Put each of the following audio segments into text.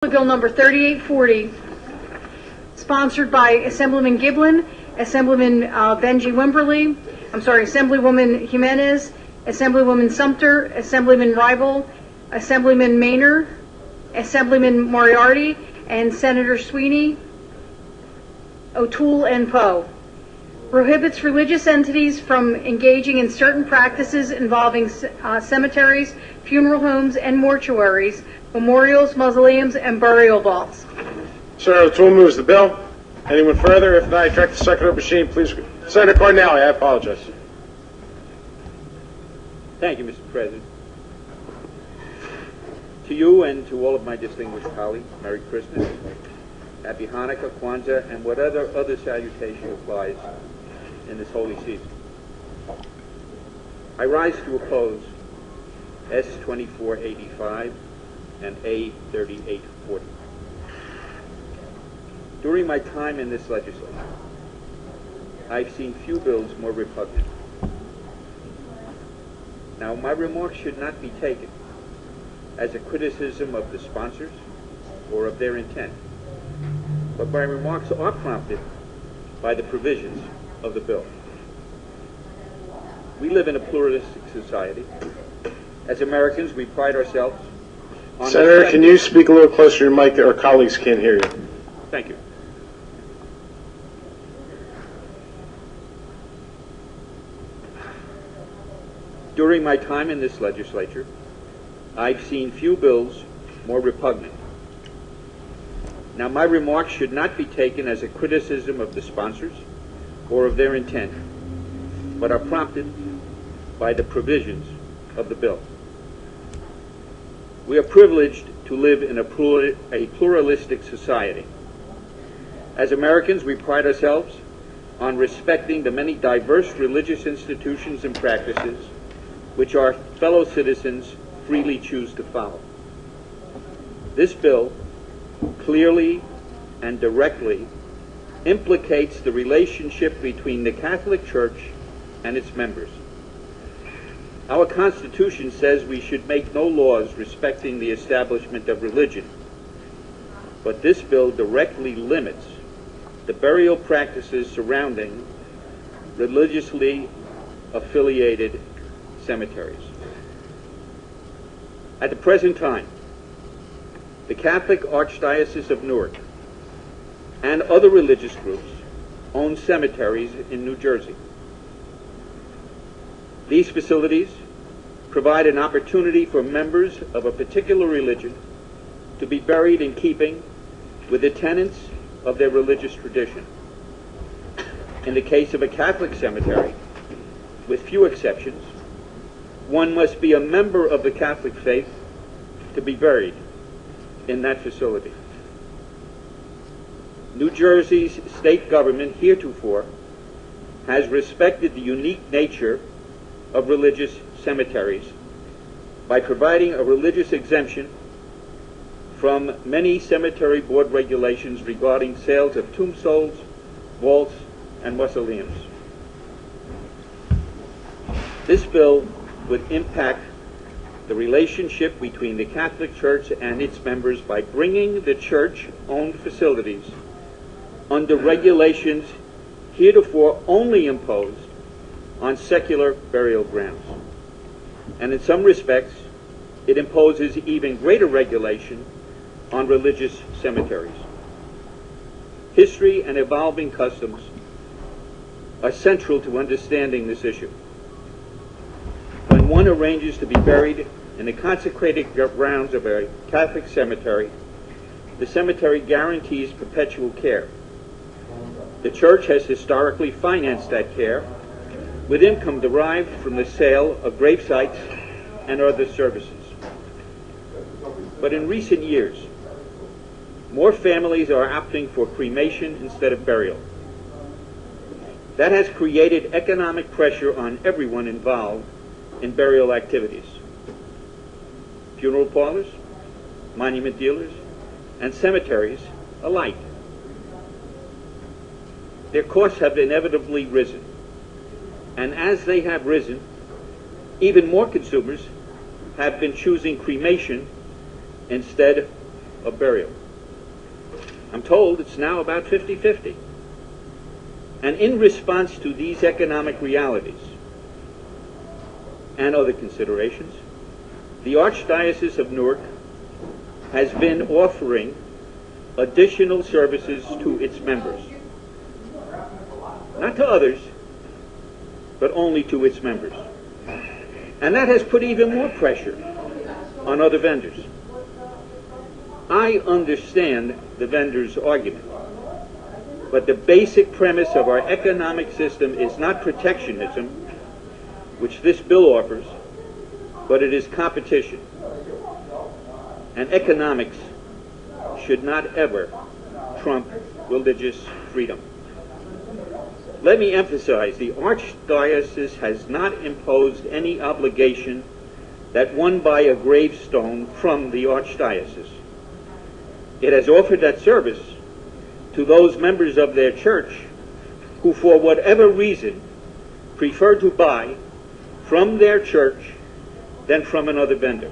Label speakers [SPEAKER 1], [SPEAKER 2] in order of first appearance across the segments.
[SPEAKER 1] Bill number 3840, sponsored by Assemblyman Giblin, Assemblyman Assemblywoman Jimenez, Assemblywoman Sumter, Assemblyman Ribel, Assemblyman Maynard, Assemblyman Moriarty, and Senator Sweeney, O'Toole, and Poe. Prohibits religious entities from engaging in certain practices involving cemeteries, funeral homes, and mortuaries, memorials, mausoleums, and burial vaults.
[SPEAKER 2] Senator O'Toole moves the bill. Anyone further? If not, I direct the secretary machine, please. Senator Cardinale, I apologize.
[SPEAKER 3] Thank you, Mr. President. To you and to all of my distinguished colleagues, Merry Christmas, Happy Hanukkah, Kwanzaa, and whatever other salutation applies in this holy season. I rise to oppose S-2485 and A-3840. During my time in this legislature, I've seen few bills more repugnant. Now, my remarks should not be taken as a criticism of the sponsors or of their intent, but my remarks are prompted by the provisions of the bill. We live in a pluralistic society. As Americans, we pride ourselves on...
[SPEAKER 2] Senator, can you speak a little closer to your mic? Our colleagues can't hear you.
[SPEAKER 3] Thank you. During my time in this legislature, I've seen few bills more repugnant. Now, my remarks should not be taken as a criticism of the sponsors or of their intent, but are prompted by the provisions of the bill. We are privileged to live in a pluralistic society. As Americans, we pride ourselves on respecting the many diverse religious institutions and practices which our fellow citizens freely choose to follow. This bill clearly and directly implicates the relationship between the Catholic Church and its members. Our Constitution says we should make no laws respecting the establishment of religion, but this bill directly limits the burial practices surrounding religiously affiliated cemeteries. At the present time, the Catholic Archdiocese of Newark and other religious groups own cemeteries in New Jersey. These facilities provide an opportunity for members of a particular religion to be buried in keeping with the tenets of their religious tradition. In the case of a Catholic cemetery, with few exceptions, one must be a member of the Catholic faith to be buried in that facility. New Jersey's state government heretofore has respected the unique nature of religious cemeteries by providing a religious exemption from many cemetery board regulations regarding sales of tombstones, vaults, and mausoleums. This bill would impact the relationship between the Catholic Church and its members by bringing the church-owned facilities under regulations heretofore only imposed on secular burial grounds. And in some respects, it imposes even greater regulation on religious cemeteries. History and evolving customs are central to understanding this issue. When one arranges to be buried in the consecrated grounds of a Catholic cemetery, the cemetery guarantees perpetual care. The Church has historically financed that care with income derived from the sale of grave sites and other services. But in recent years, more families are opting for cremation instead of burial. That has created economic pressure on everyone involved in burial activities. Funeral parlors, monument dealers, and cemeteries alike. Their costs have inevitably risen. And as they have risen, even more consumers have been choosing cremation instead of burial. I'm told it's now about 50-50. And in response to these economic realities and other considerations, the Archdiocese of Newark has been offering additional services to its members. Not to others, but only to its members. And that has put even more pressure on other vendors. I understand the vendor's argument, but the basic premise of our economic system is not protectionism, which this bill offers, but it is competition. And economics should not ever trump religious freedom. Let me emphasize, the Archdiocese has not imposed any obligation that one buy a gravestone from the Archdiocese. It has offered that service to those members of their church who, for whatever reason, prefer to buy from their church than from another vendor.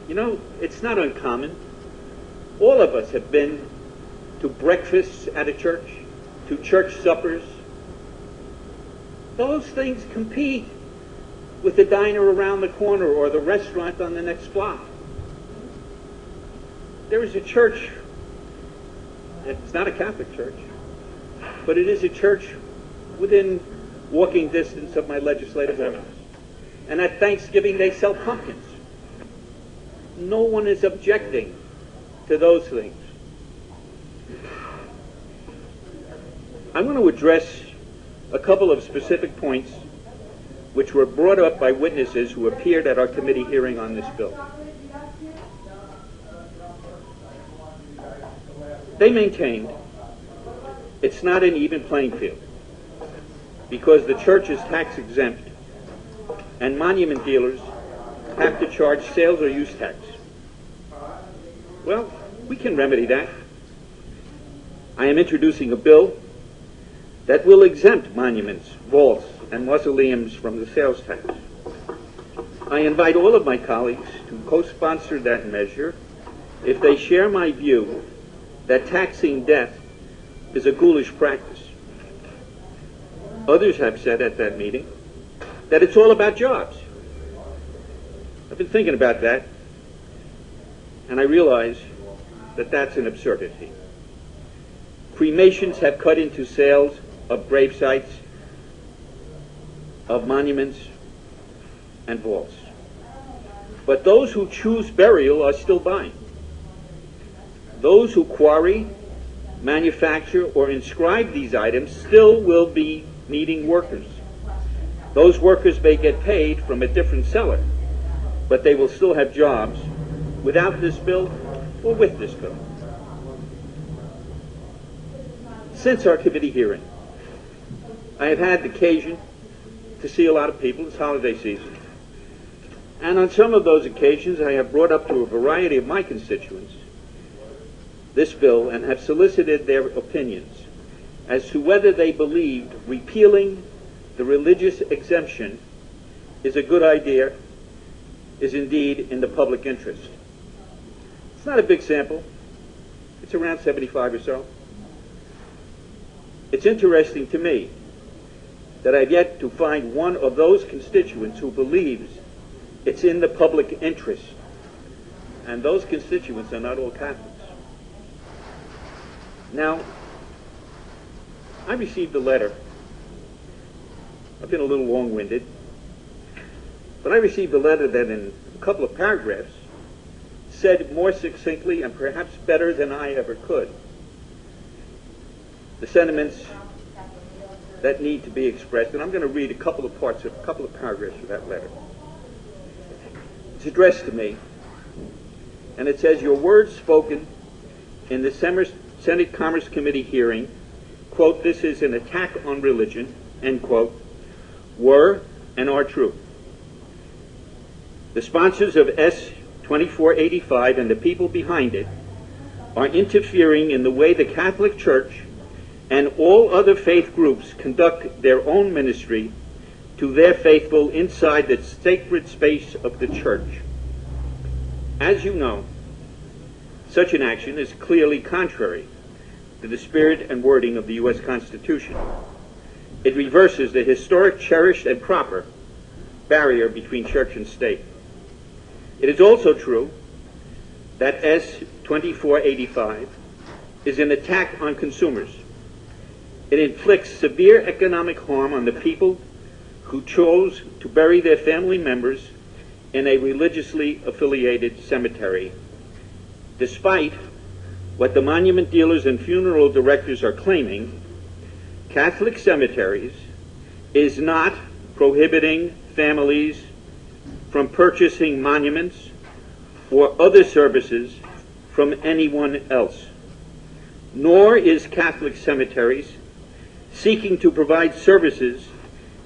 [SPEAKER 3] You know, it's not uncommon. All of us have been to breakfasts at a church, to church suppers. Those things compete with the diner around the corner or the restaurant on the next block. There is a church, it's not a Catholic church, but it is a church within walking distance of my legislative office. And at Thanksgiving they sell pumpkins. No one is objecting to those things. I'm going to address a couple of specific points which were brought up by witnesses who appeared at our committee hearing on this bill. They maintained it's not an even playing field because the church is tax exempt and monument dealers have to charge sales or use tax. Well, we can remedy that. I am introducing a bill that will exempt monuments, vaults, and mausoleums from the sales tax. I invite all of my colleagues to co-sponsor that measure if they share my view that taxing death is a ghoulish practice. Others have said at that meeting that it's all about jobs. I've been thinking about that, and I realize that that's an absurdity. Cremations have cut into sales of grave sites, of monuments, and vaults. But those who choose burial are still buying. Those who quarry, manufacture, or inscribe these items still will be needing workers. Those workers may get paid from a different seller, but they will still have jobs without this bill or with this bill. Since our committee hearing, I have had the occasion to see a lot of people. It's holiday season. And on some of those occasions, I have brought up to a variety of my constituents this bill and have solicited their opinions as to whether they believed repealing the religious exemption is a good idea, is indeed in the public interest. It's not a big sample. It's around 75 or so. It's interesting to me that I've yet to find one of those constituents who believes it's in the public interest. And those constituents are not all Catholics. Now, I received a letter. I've been a little long-winded, but I received a letter that in a couple of paragraphs said more succinctly and perhaps better than I ever could the sentiments that need to be expressed. And I'm going to read a couple of paragraphs of that letter. It's addressed to me, and it says, "Your words spoken in the Senate Commerce Committee hearing," quote, "this is an attack on religion," end quote, "were and are true. The sponsors of S-2485 and the people behind it are interfering in the way the Catholic Church and all other faith groups conduct their own ministry to their faithful inside the sacred space of the church. As you know, Such an action is clearly contrary to the spirit and wording of the U.S. Constitution. It reverses the historic, cherished, and proper barrier between church and state. It is also true that S-2485 is an attack on consumers. It inflicts severe economic harm on the people who chose to bury their family members in a religiously affiliated cemetery, despite what the monument dealers and funeral directors are claiming. Catholic Cemeteries is not prohibiting families from purchasing monuments or other services from anyone else, nor is Catholic Cemeteries seeking to provide services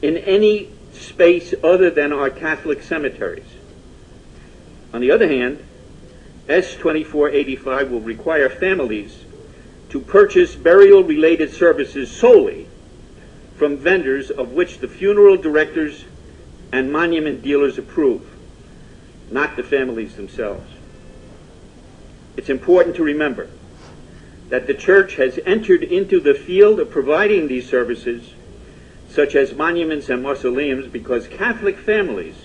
[SPEAKER 3] in any space other than our Catholic cemeteries. On the other hand, S-2485 will require families to purchase burial-related services solely from vendors of which the funeral directors and monument dealers approve, not the families themselves. It's important to remember that the Church has entered into the field of providing these services, such as monuments and mausoleums, because Catholic families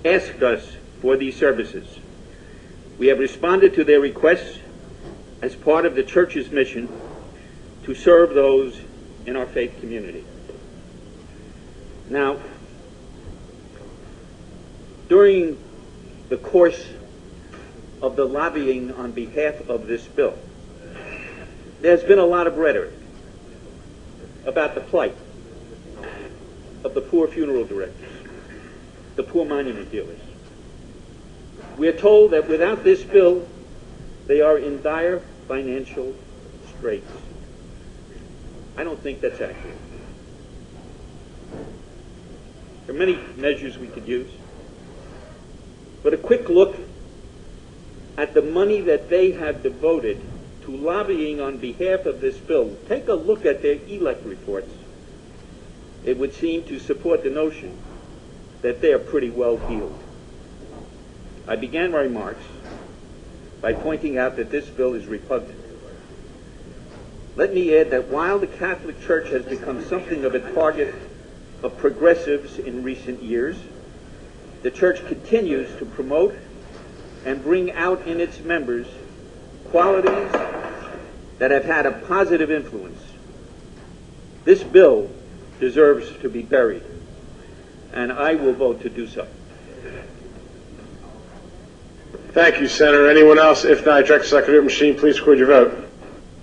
[SPEAKER 3] asked us for these services. We have responded to their requests as part of the Church's mission to serve those in our faith community. Now, during the course of the lobbying on behalf of this bill, there's been a lot of rhetoric about the plight of the poor funeral directors, the poor monument dealers. We are told that without this bill, they are in dire financial straits. I don't think that's accurate. There are many measures we could use, but a quick look at the money that they have devoted to lobbying on behalf of this bill, take a look at their ELEC reports. It would seem to support the notion that they are pretty well heeled. I began my remarks by pointing out that this bill is repugnant. Let me add that while the Catholic Church has become something of a target of progressives in recent years, the Church continues to promote and bring out in its members qualities that have had a positive influence. This bill deserves to be buried, and I will vote to do so.
[SPEAKER 2] Thank you, Senator. Anyone else? If not, I direct the Secretary of the Machine, please record your vote.